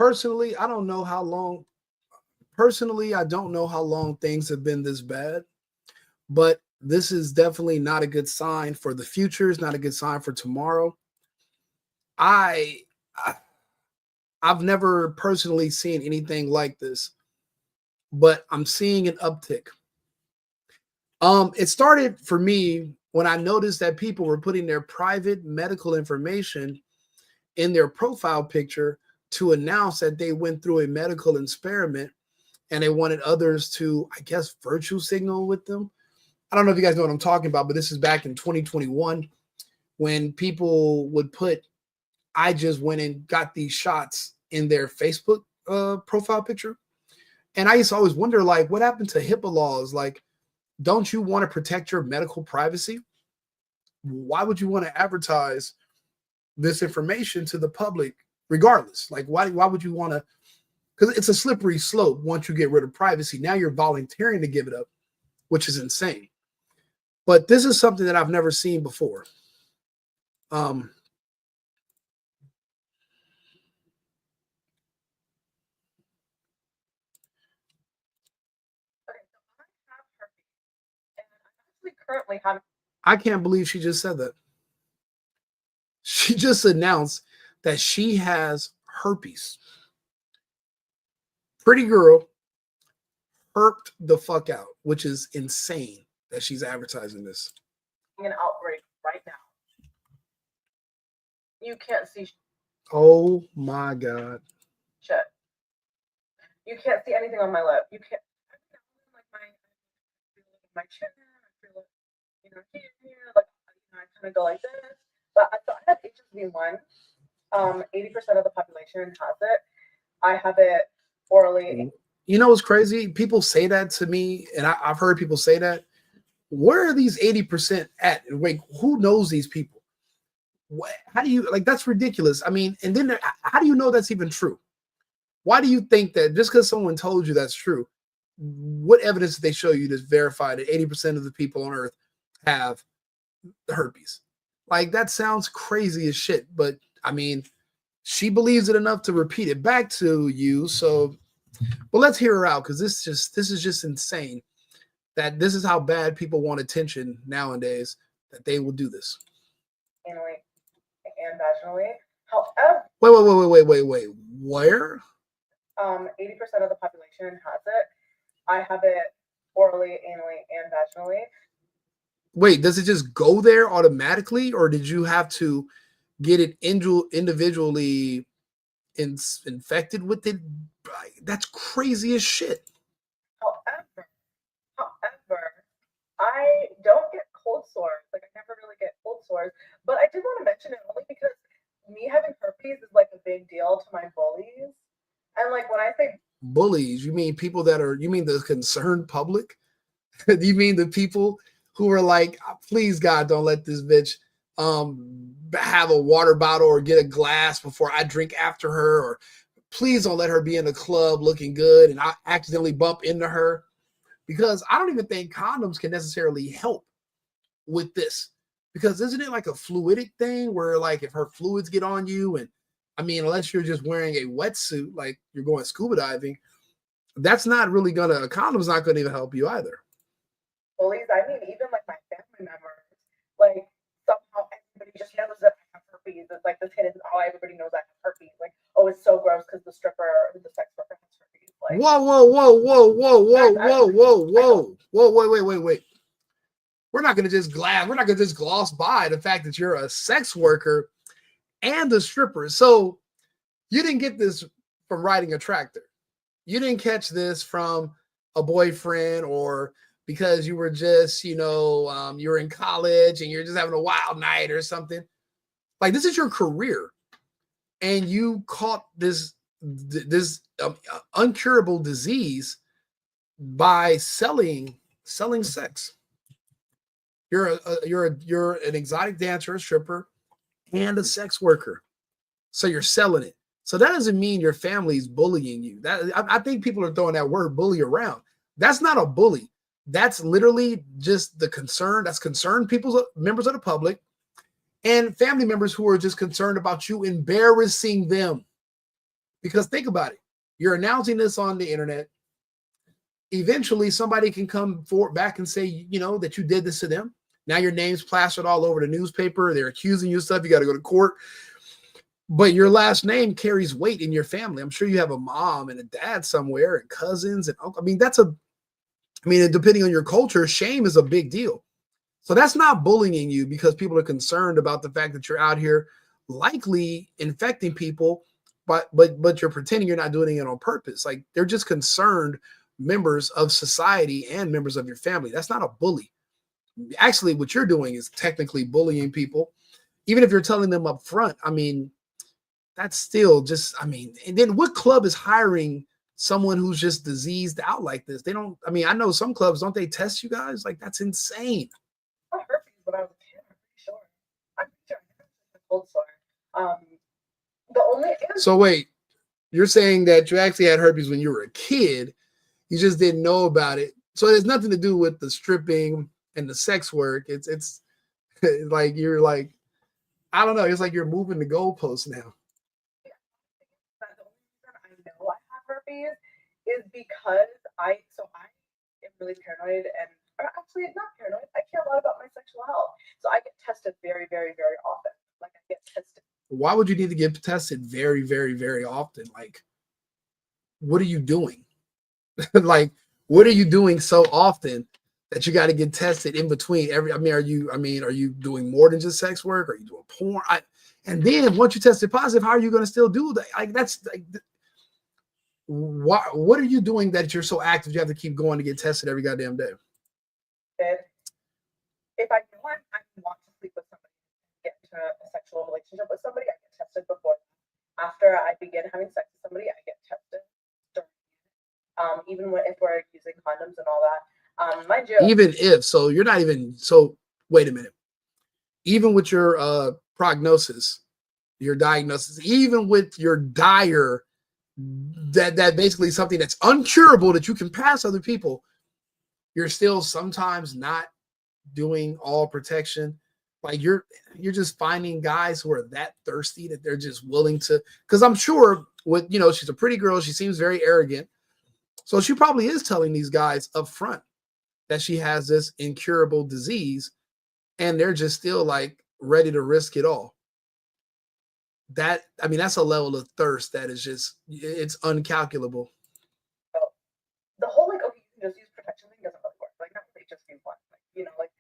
Personally, I don't know how long. Personally, I don't know how long things have been this bad, but this is definitely not a good sign for the future. It's not a good sign for tomorrow. I, I I've never personally seen anything like this, but I'm seeing an uptick. It started for me when I noticed that people were putting their private medical information in their profile picture to announce that they went through a medical experiment and they wanted others to, I guess, virtue signal with them. I don't know if you guys know what I'm talking about, but this is back in 2021 when people would put, I just went and got these shots in their Facebook profile picture. And I used to always wonder, like, what happened to HIPAA laws? Like, don't you want to protect your medical privacy? Why would you want to advertise this information to the public regardless? Like, why would you want to? Because it's a slippery slope once you get rid of privacy. Now you're volunteering to give it up, which is insane. But this is something that I've never seen before. Currently have. I can't believe she just said that. She just announced that she has herpes. Pretty girl herped the fuck out, which is insane that she's advertising this. An outbreak right now. You can't see. Oh my God. Shit. You can't see anything on my lip. You can't. Like my chin. I feel like, here, like, I kind of go like this. But I thought I had HSV1. 80% of the population has it. I have it orally. You know what's crazy? People say that to me, and I've heard people say that. Where are these 80% at? Wait, who knows these people? What, how do you, like, that's ridiculous. I mean, and then how do you know that's even true? Why do you think that just because someone told you that's true, what evidence did they show you to verify that 80% of the people on earth have herpes? Like, that sounds crazy as shit, but I mean, she believes it enough to repeat it back to you. So, well, let's hear her out, because this is just insane that this is how bad people want attention nowadays, that they will do this. Anally and vaginally. However, wait. Where? 80% of the population has it. I have it orally, anally, and vaginally. Wait, does it just go there automatically, or did you have to get it individually infected with it? That's crazy as shit. However, I don't get cold sores. Like, I never really get cold sores. But I did want to mention it only because me having herpes is like a big deal to my bullies. And like when I say bullies, you mean people that are, you mean the concerned public? You mean the people who are like, please God, don't let this bitch have a water bottle or get a glass before I drink after her, or please don't let her be in the club looking good and I accidentally bump into her. Because I don't even think condoms can necessarily help with this. Because isn't it like a fluidic thing where, like, if her fluids get on you, and I mean, unless you're just wearing a wetsuit, like you're going scuba diving, that's not really a condom's not gonna even help you either. Bullies, I mean, even like my family members, like somehow everybody just knows that I have herpes. It's like this hidden, oh, everybody knows I have herpes. Like, oh, it's so gross because the sex worker has herpes. Like, whoa, wait. We're not gonna just gloss by the fact that you're a sex worker and a stripper. So you didn't get this from riding a tractor. You didn't catch this from a boyfriend, or because you were just, you're in college and you're just having a wild night or something. Like, this is your career, and you caught this uncurable disease by selling sex. You're an exotic dancer, a stripper, and a sex worker. So you're selling it. So that doesn't mean your family's bullying you. I think people are throwing that word bully around. That's not a bully. That's literally just the concern. That's concerned people, members of the public, and family members who are just concerned about you embarrassing them. Because think about it. You're announcing this on the internet. Eventually, somebody can come forward back and say, you know, that you did this to them. Now your name's plastered all over the newspaper. They're accusing you of stuff. You got to go to court. But your last name carries weight in your family. I'm sure you have a mom and a dad somewhere and cousins. And I mean, depending on your culture, shame is a big deal. So that's not bullying you because people are concerned about the fact that you're out here likely infecting people, but you're pretending you're not doing it on purpose. Like they're just concerned members of society and members of your family. That's not a bully. Actually, what you're doing is technically bullying people, even if you're telling them up front. I mean, that's still just, I mean, and then what club is hiring someone who's just diseased out like this? They don't, I mean, I know some clubs, don't they test you guys? Like, that's insane. I had herpes when I was a kid, I'm pretty sure. I'm pretty sure I had a cold sore. The only So wait, you're saying that you actually had herpes when you were a kid, you just didn't know about it. So it has nothing to do with the stripping and the sex work. It's like you're like, I don't know, it's like you're moving the goalposts now. the only reason I know I have herpes is because I am really paranoid and or actually not paranoid. I care a lot about my sexual health. So I get tested very, very, very often. Like I get tested. Why would you need to get tested very, very, very often? Like, what are you doing? Like, what are you doing so often that you got to get tested in between every? Are you doing more than just sex work? Are you doing porn? And then once you tested positive, how are you going to still do that? Like, that's like, what are you doing that you're so active? You have to keep going to get tested every goddamn day. If I want to sleep with somebody, get into a sexual relationship with somebody, I get tested before. After I begin having sex with somebody, I get tested. Even if we're using condoms and all that. Mind you, even if so, you're not even so. Wait a minute. Even with your prognosis, your diagnosis, even with your dire, that basically something that's uncurable that you can pass other people, you're still sometimes not doing all protection. Like you're just finding guys who are that thirsty that they're just willing to. Because I'm sure with she's a pretty girl, she seems very arrogant. So she probably is telling these guys up front that she has this incurable disease, and they're just still like ready to risk it all. That's a level of thirst that is just, it's uncalculable. the whole like, okay, you can just use protection thing doesn't really work. Like, not really just be one. Like,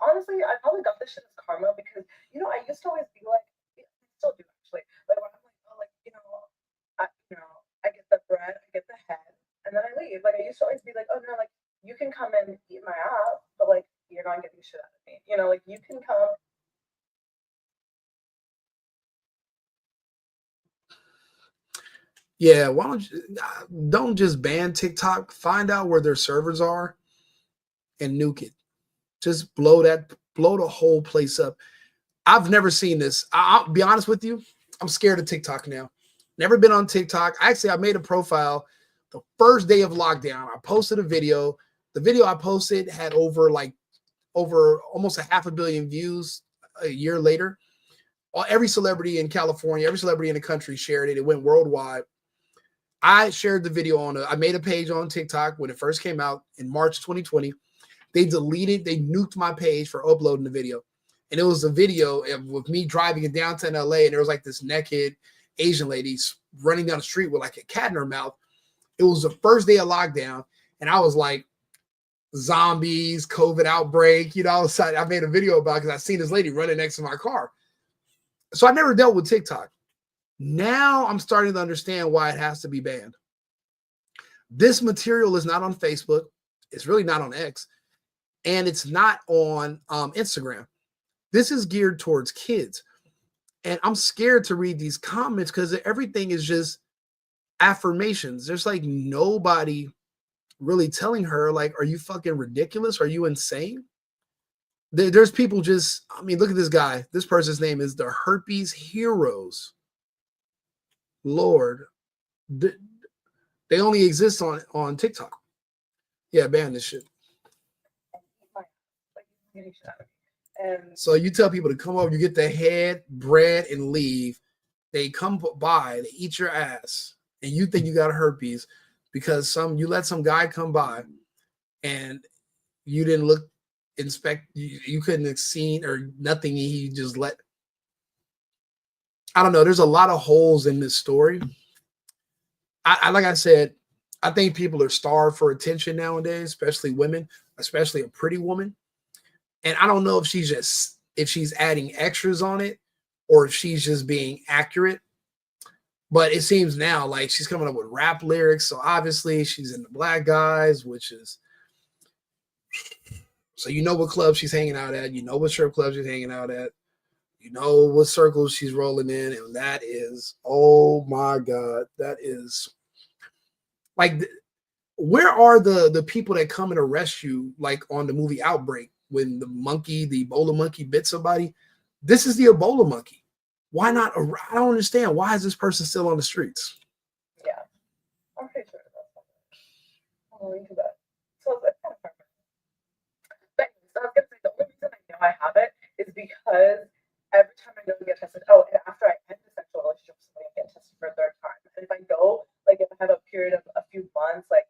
honestly, I probably got this shit as karma because, I used to always be like, I still do actually. Like, when I'm like, oh, like, I get the bread, I get the head, and then I leave. Like, I used to always be like, oh, no, like, you can come and eat my ass, but, like, you're not getting shit out of me. Like, you can come. Yeah, why don't just ban TikTok, find out where their servers are and nuke it. Just blow the whole place up. I've never seen this. I'll be honest with you. I'm scared of TikTok now. Never been on TikTok. Actually, I made a profile the first day of lockdown. I posted a video. The video I posted had over almost 500 million views a year later. Every celebrity in California, every celebrity in the country shared it. It went worldwide. I shared the video I made a page on TikTok when it first came out in March 2020. They nuked my page for uploading the video. And it was a video with me driving in downtown LA, and there was like this naked Asian lady running down the street with like a cat in her mouth. It was the first day of lockdown, and I was like, zombies, COVID outbreak, I made a video about it because I seen this lady running next to my car. So I never dealt with TikTok. Now I'm starting to understand why it has to be banned. This material is not on Facebook. It's really not on X. And it's not on Instagram. This is geared towards kids. And I'm scared to read these comments because everything is just affirmations. There's like nobody really telling her, like, are you fucking ridiculous? Are you insane? There's people just, look at this guy. This person's name is the Herpes Heroes. Lord, they only exist on TikTok. Yeah, ban this shit. So you tell people to come over, you get the head, bread, and leave. They come by, they eat your ass, and you think you got herpes because you let some guy come by and you didn't inspect, you couldn't have seen or nothing. He just let, I don't know. There's a lot of holes in this story. I like I said, I think people are starved for attention nowadays, especially women, especially a pretty woman. And I don't know if she's adding extras on it or if she's just being accurate. But it seems now like she's coming up with rap lyrics. So obviously she's in the black guys, which is, so you know what club she's hanging out at, you know what strip club she's hanging out at, you know what circles she's rolling in, and that is, oh my God, that is like, where are the people that come and arrest you, like on the movie Outbreak, when the Ebola monkey bit somebody? This is the Ebola monkey. Why not? I don't understand. Why is this person still on the streets? Yeah, I'm pretty sure that's something. I'll link to that. So it's kind of hard. But so I was gonna say the only reason I know I have it is because every time I go to get tested, oh, and after I end the sexual relationship with somebody, I get tested for a third time. And if I go, like, if I have a period of a few months, like,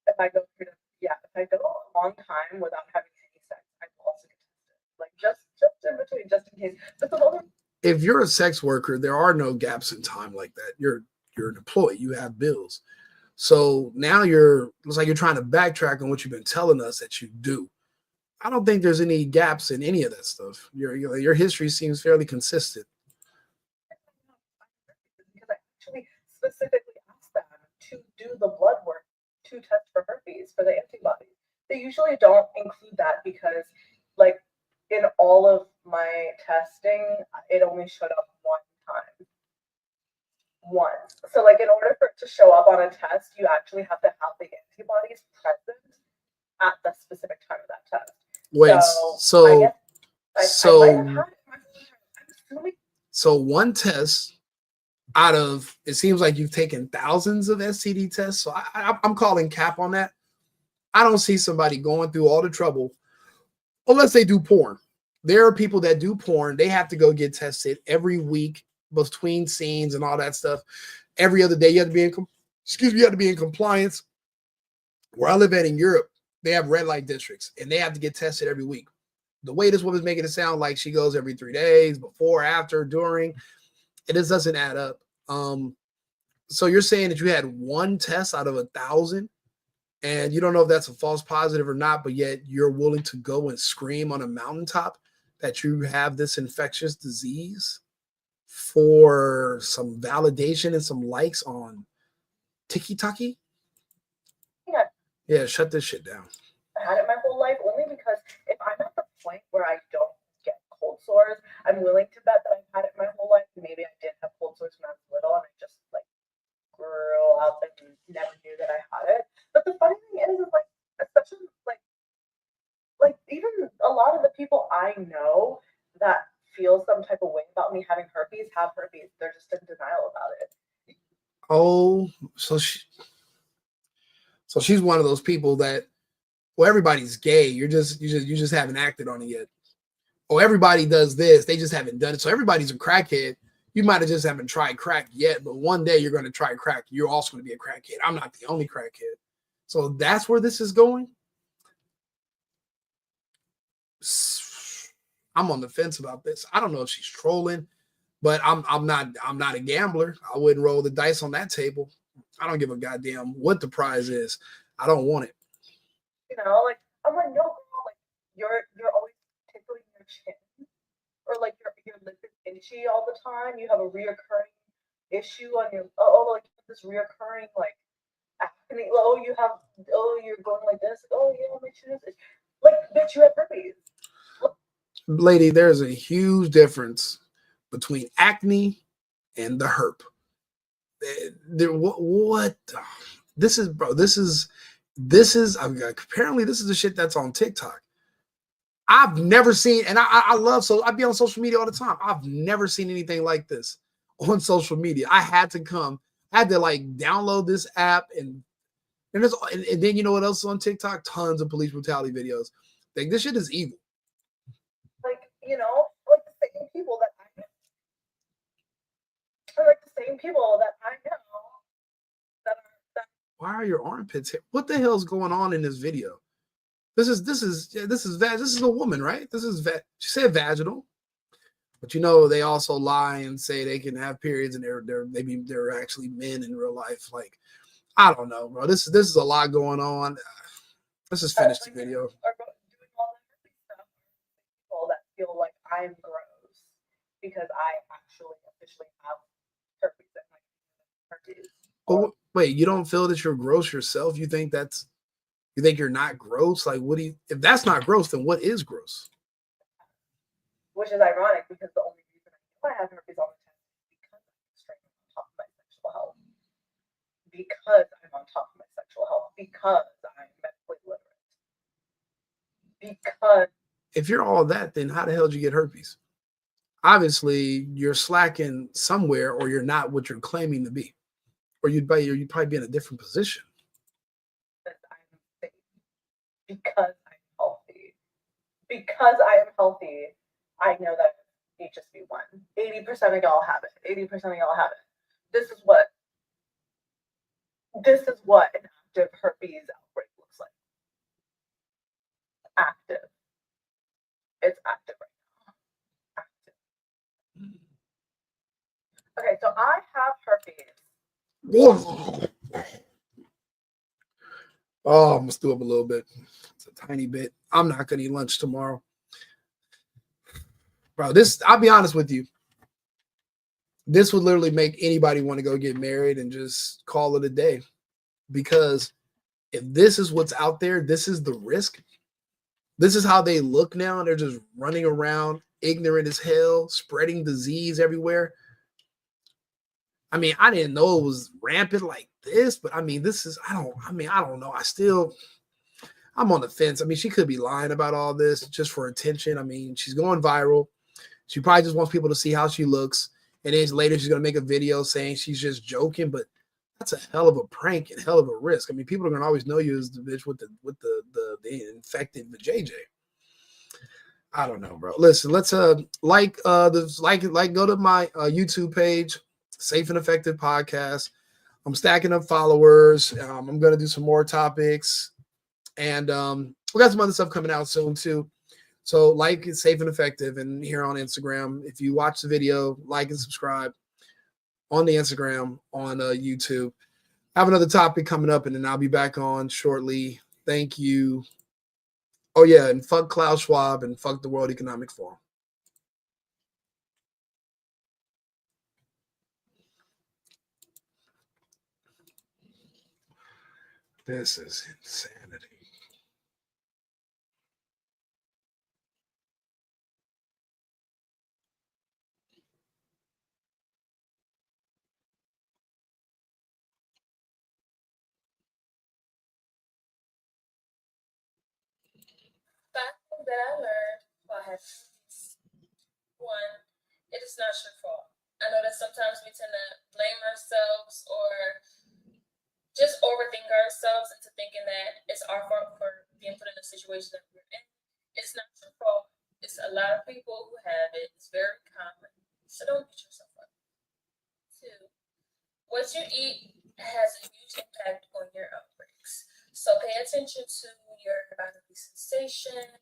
if I go through, yeah, if I go a long time without having any sex, I will also get tested. Like, just in between, just in case. But the only If you're a sex worker, there are no gaps in time like that. You're an employee. You have bills. So now looks like you're trying to backtrack on what you've been telling us that you do. I don't think there's any gaps in any of that stuff. Your history seems fairly consistent. because I actually specifically asked them to do the blood work to test for herpes for the antibodies. They usually don't include that because, like, in all of my testing, it only showed up one time. Once. So, like, in order for it to show up on a test, you actually have to have the antibodies present at the specific time of that test. Wait, So I guess I might have had it. I'm assuming. So one test out of, it seems like you've taken thousands of STD tests. So I'm calling cap on that. I don't see somebody going through all the trouble unless they do porn. There are people that do porn. They have to go get tested every week between scenes and all that stuff. Every other day, you have to be you have to be in compliance. Where I live at in Europe, they have red light districts and they have to get tested every week. The way this woman's making it sound like she goes every 3 days, before, after, during, it just doesn't add up. So you're saying that you had one test out of 1,000 and you don't know if that's a false positive or not, but yet you're willing to go and scream on a mountaintop that you have this infectious disease for some validation and some likes on TikTok? Yeah. Yeah, shut this shit down. I had it my whole life only because if I'm at the point where I don't get cold sores, I'm willing to bet that I've had it my whole life. Maybe I did have cold sores when I was little and I just, like, grew up and never knew that I had it. But the funny thing is like, especially like even a lot of the people I know that feel some type of way about me having herpes have herpes. They're just in denial about it. Oh, so she's one of those people that, well, everybody's gay. You just haven't acted on it yet. Oh, everybody does this. They just haven't done it. So everybody's a crackhead. You might have just haven't tried crack yet, but one day you're going to try crack. You're also going to be a crackhead. I'm not the only crackhead. So that's where this is going. I'm on the fence about this. I don't know if she's trolling, but I'm not a gambler. I wouldn't roll the dice on that table. I don't give a goddamn what the prize is. I don't want it. You know, like, I'm like, no, girl, like, you're always tickling your chin, or like your lip is itchy all the time. You have a reoccurring issue on your, like, this reoccurring, like, acne. Oh, you're going like this. Oh yeah, my chin is like, bitch, you have herpes. Lady, there's a huge difference between acne and the herp. What? This is, bro. This is apparently this is the shit that's on TikTok. I've never seen, and I love, so I be on social media all the time. I've never seen anything like this on social media. I had to like download this app and then you know what else is on TikTok? Tons of police brutality videos. Like, this shit is evil. Like, you know, like the same people that people that I know that Why are your armpits here? What the hell's going on in this video? This is a woman, right? She said vaginal, but you know they also lie and say they can have periods and they're actually men in real life. Like, I don't know, bro. This is a lot going on. Let's just finish the video. are doing all that stuff. People that feel like I'm gross because I actually officially have herpes and like herpes. But wait, you don't feel that you're gross yourself? You think you're not gross? Like, what do you? If that's not gross, then what is gross? Which is ironic because the only reason I know I have herpes all the time is because I'm extremely on top of my sexual health. Because I'm on top of my sexual health. Because I'm medically literate. Because if you're all that, then how the hell did you get herpes? Obviously, you're slacking somewhere, or you're not what you're claiming to be, or you'd probably be in a different position. I'm safe. Because I'm healthy. Because I am healthy, I know that HSV1. 80% of y'all have it. 80% of y'all have it. This is what an active herpes outbreak looks like. Active. It's active right now. Active. Okay, so I have herpes. Oh, I must do up a little bit. It's a tiny bit. I'm not gonna eat lunch tomorrow. Bro, I'll be honest with you. This would literally make anybody want to go get married and just call it a day. Because if this is what's out there, this is the risk. This is how they look now. They're just running around ignorant as hell, spreading disease everywhere. I mean, I didn't know it was rampant like this, but I mean, I don't know. I'm on the fence. I mean, she could be lying about all this just for attention. I mean, she's going viral. She probably just wants people to see how she looks. And then later she's going to make a video saying she's just joking, but that's a hell of a prank and hell of a risk. I mean, people are going to always know you as the bitch with the infected JJ. I don't know, bro. Listen, let's go to my YouTube page, Safe and Effective Podcast. I'm stacking up followers. I'm going to do some more topics. And we got some other stuff coming out soon too. So like it's Safe and Effective, and here on Instagram. If you watch the video, like and subscribe on the Instagram, on YouTube. I have another topic coming up, and then I'll be back on shortly. Thank you. Oh yeah, and fuck Klaus Schwab and fuck the World Economic Forum. This is insanity. Fact that I learned while I have one, it is not your fault. I know that sometimes we tend to blame ourselves or just overthink ourselves into thinking that it's our fault for being put in the situation that we're in. It's not your fault. It's a lot of people who have it. It's very common. So don't beat yourself up. Two, what you eat has a huge impact on your outbreaks. So pay attention to your bodily sensation.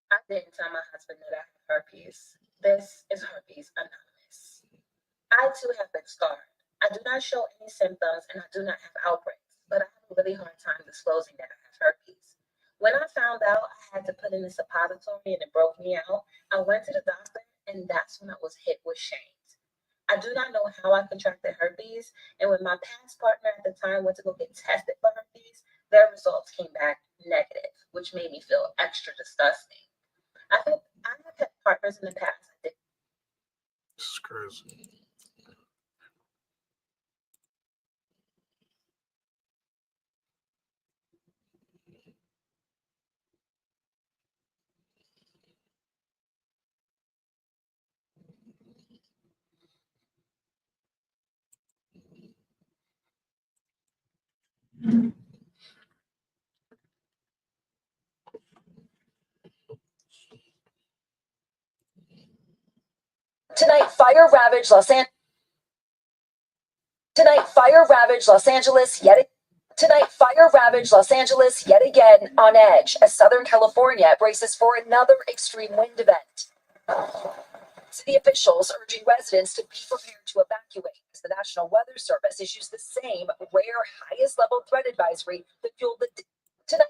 I didn't tell my husband that I have herpes. This is Herpes Anonymous. I too have been scarred. I do not show any symptoms and I do not have outbreaks, but I have a really hard time disclosing that I have herpes. When I found out I had to put in a suppository and it broke me out, I went to the doctor and that's when I was hit with shame. I do not know how I contracted herpes, and when my past partner at the time went to go get tested for herpes, their results came back negative, which made me feel extra disgusting. I have had partners in the past. This is crazy. fire ravaged Los Angeles. Tonight, fire ravaged Los Angeles yet. Tonight, fire ravaged Los Angeles yet again on edge as Southern California braces for another extreme wind event. City officials urging residents to be prepared to evacuate as the National Weather Service issues the same rare highest level threat advisory that fueled the tonight.